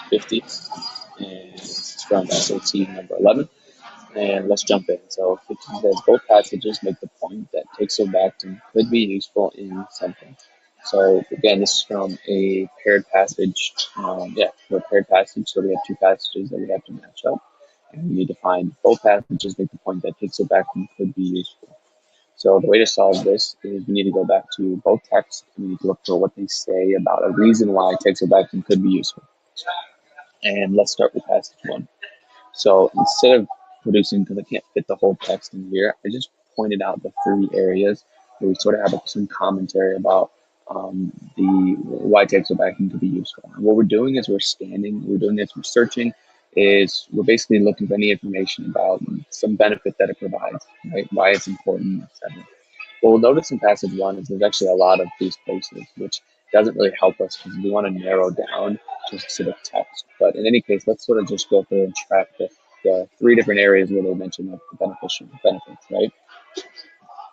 50, and it's from SAT number 11. And let's jump in. So 15 says both passages make the point that teixobactin could be useful in something. So again, this is from a paired passage. A paired passage. So we have two passages that we have to match up, and we need to find both passages make the point that teixobactin could be useful. So the way to solve this is we need to go back to both texts, and we need to look for what they say about a reason why teixobactin could be useful. And let's start with passage 1. So instead of producing, because I can't fit the whole text in here, I just pointed out the 3 areas where we sort of have some commentary about the why teixobactin could be useful. And what we're doing is we're searching, is we're basically looking for any information about some benefit that it provides, right? Why it's important, etc. What we'll notice in passage 1 is there's actually a lot of these places, which doesn't really help us because we want to narrow down to a specific text. But in any case, let's sort of just go through and track the 3 different areas where they mention the beneficial benefits, right?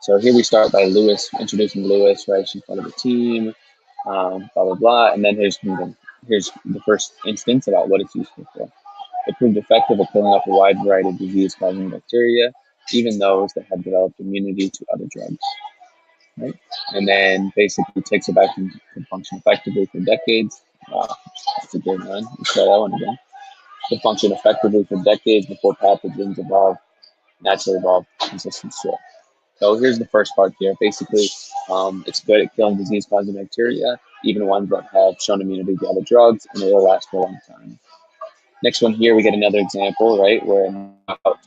So here we start by Lewis, introducing Lewis, right? She's part of the team, blah, blah, blah. And then here's the first instance about what it's useful for. It proved effective at killing off a wide variety of disease-causing bacteria, even those that have developed immunity to other drugs, right? And then basically teixobactin can function effectively for decades. Wow, that's a good one. Let's try that one again. Can function effectively for decades before pathogens naturally evolve resistance to it. So here's the first part here. Basically, it's good at killing disease-causing bacteria, even ones that have shown immunity to other drugs, and it will last for a long time. Next one here, we get another example, right, where it knocked out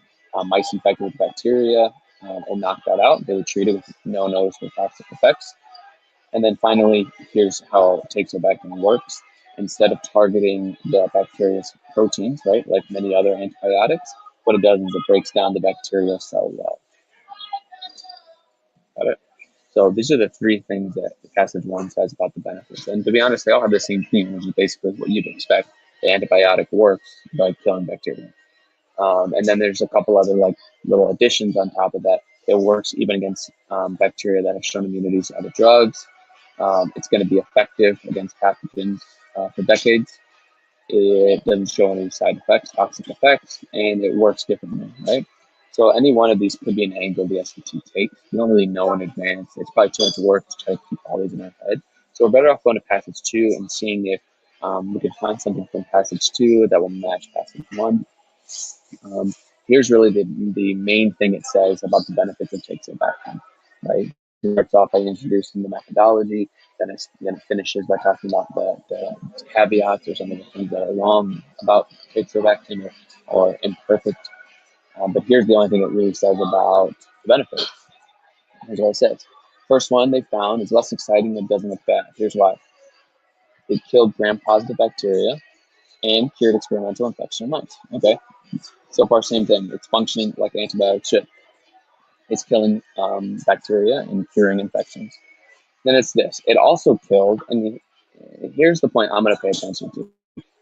mice infected with bacteria and knocked that out. They were treated with no noticeable toxic effects. And then finally, here's how teixobactin works. Instead of targeting the bacteria's proteins, right, like many other antibiotics, what it does is it breaks down the bacterial cell wall. Got it? So these are the 3 things that passage 1 says about the benefits. And to be honest, they all have the same theme, which is basically what you'd expect. The antibiotic works by killing bacteria. And then there's a couple other like little additions on top of that. It works even against bacteria that have shown immunity to other drugs. It's going to be effective against pathogens for decades. It doesn't show any side effects, toxic effects, and it works differently, right? So any one of these could be an angle the SAT takes. We don't really know in advance. It's probably too much work to try to keep all these in our head. So we're better off going to passage 2 and seeing if we can find something from passage 2 that will match passage 1. Here's really the main thing it says about the benefits of teixobactin, right? It starts off by introducing the methodology, then it finishes by talking about the caveats or some of the things that are wrong about teixobactin or imperfect. But here's the only thing it really says about the benefits. Here's what it says. First one they found is less exciting and doesn't look bad. Here's why. It killed gram-positive bacteria and cured experimental infection in mice. Okay, so far same thing. It's functioning like antibiotics should. It's killing bacteria and curing infections. Then it's this. It also killed, and here's the point I'm going to pay attention to.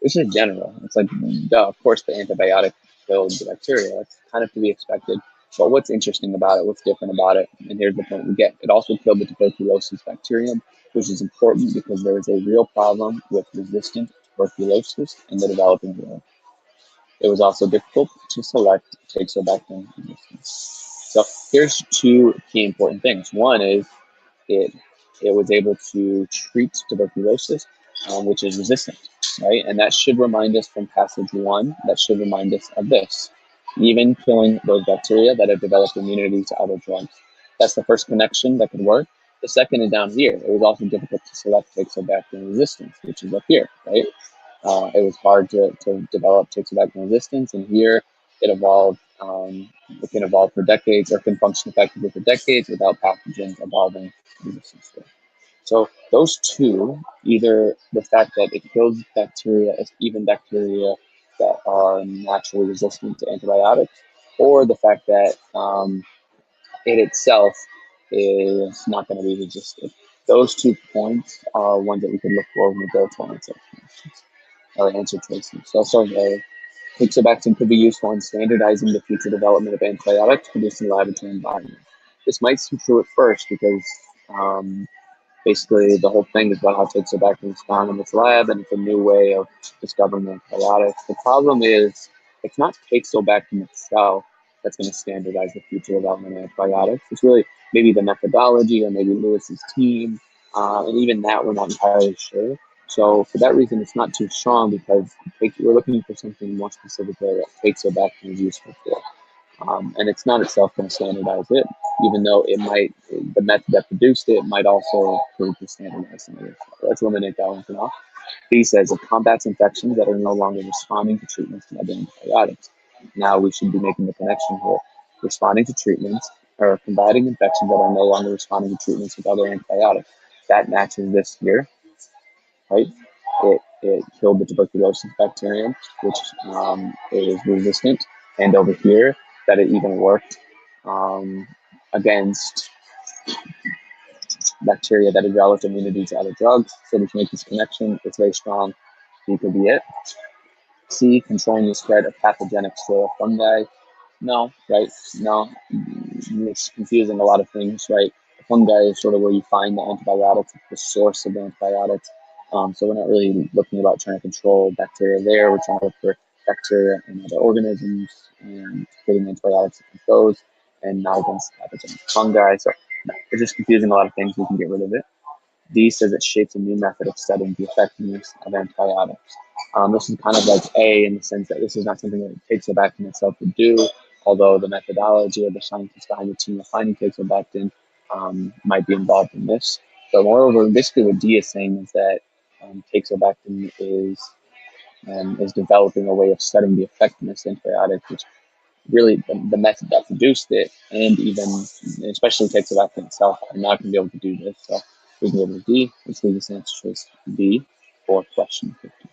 This is general. It's like, duh, of course the antibiotic killed the bacteria. That's kind of to be expected. But what's interesting about it, what's different about it, and here's the point we get. It also killed the tuberculosis bacterium, which is important because there is a real problem with resistant tuberculosis in the developing world. It was also difficult to select teixobactin resistance. So here's 2 key important things. One is it was able to treat tuberculosis, which is resistant, right? And that should remind us from passage 1, that should remind us of this, even killing those bacteria that have developed immunity to other drugs. That's the first connection that could work. The second is down here. It was also difficult to select teixobactin resistance, which is up here, right? It was hard to develop teixobactin resistance, and here it evolved. It can evolve for decades or can function effectively for decades without pathogens evolving resistance to it. So those 2, either the fact that it kills bacteria, even bacteria that are naturally resistant to antibiotics, or the fact that it itself is not going to be resistant. Those 2 points are ones that we could look for when we go to answer choices. So I'll start with teixobactin could be useful in standardizing the future development of antibiotics produced in laboratory environments. This might seem true at first because Basically, the whole thing is about how teixobactin is found in this lab, and it's a new way of discovering antibiotics. The problem is it's not teixobactin itself that's going to standardize the future development of antibiotics. It's really maybe the methodology or maybe Lewis's team, and even that we're not entirely sure. So for that reason, it's not too strong because we're looking for something more specifically that teixobactin is useful for. And it's not itself going to standardize it, even though it might, the method that produced it might also prove to standardize some of it. So let's eliminate that one for now. B says it combats infections that are no longer responding to treatments and other antibiotics. Now we should be making the connection here. Responding to treatments or combating infections that are no longer responding to treatments with other antibiotics. That matches this here, right? It killed the tuberculosis bacterium, which is resistant, and over here that it even worked against bacteria that developed immunity to other drugs. So we can make this connection. It's very strong. B could be it. C, controlling the spread of pathogenic soil fungi. No, right? No, it's confusing a lot of things, right? Fungi is sort of where you find the antibiotics, the source of the antibiotics. So we're not really looking about trying to control bacteria there. We're trying to look for bacteria and other organisms and creating antibiotics against those and not against pathogenic fungi. So no, it's just confusing a lot of things. We can get rid of it. D says it shapes a new method of studying the effectiveness of antibiotics. This is kind of like A in the sense that this is not something that it teixobactin itself would do, although the methodology or the scientists behind the team of finding teixobactin might be involved in this. But moreover, basically what D is saying is that teixobactin is developing a way of studying the effectiveness of antibiotics, which really the method that produced it, and even especially teixobactin itself, are not going to be able to do this. So we can go to D. Let's leave this answer choice D for question 50.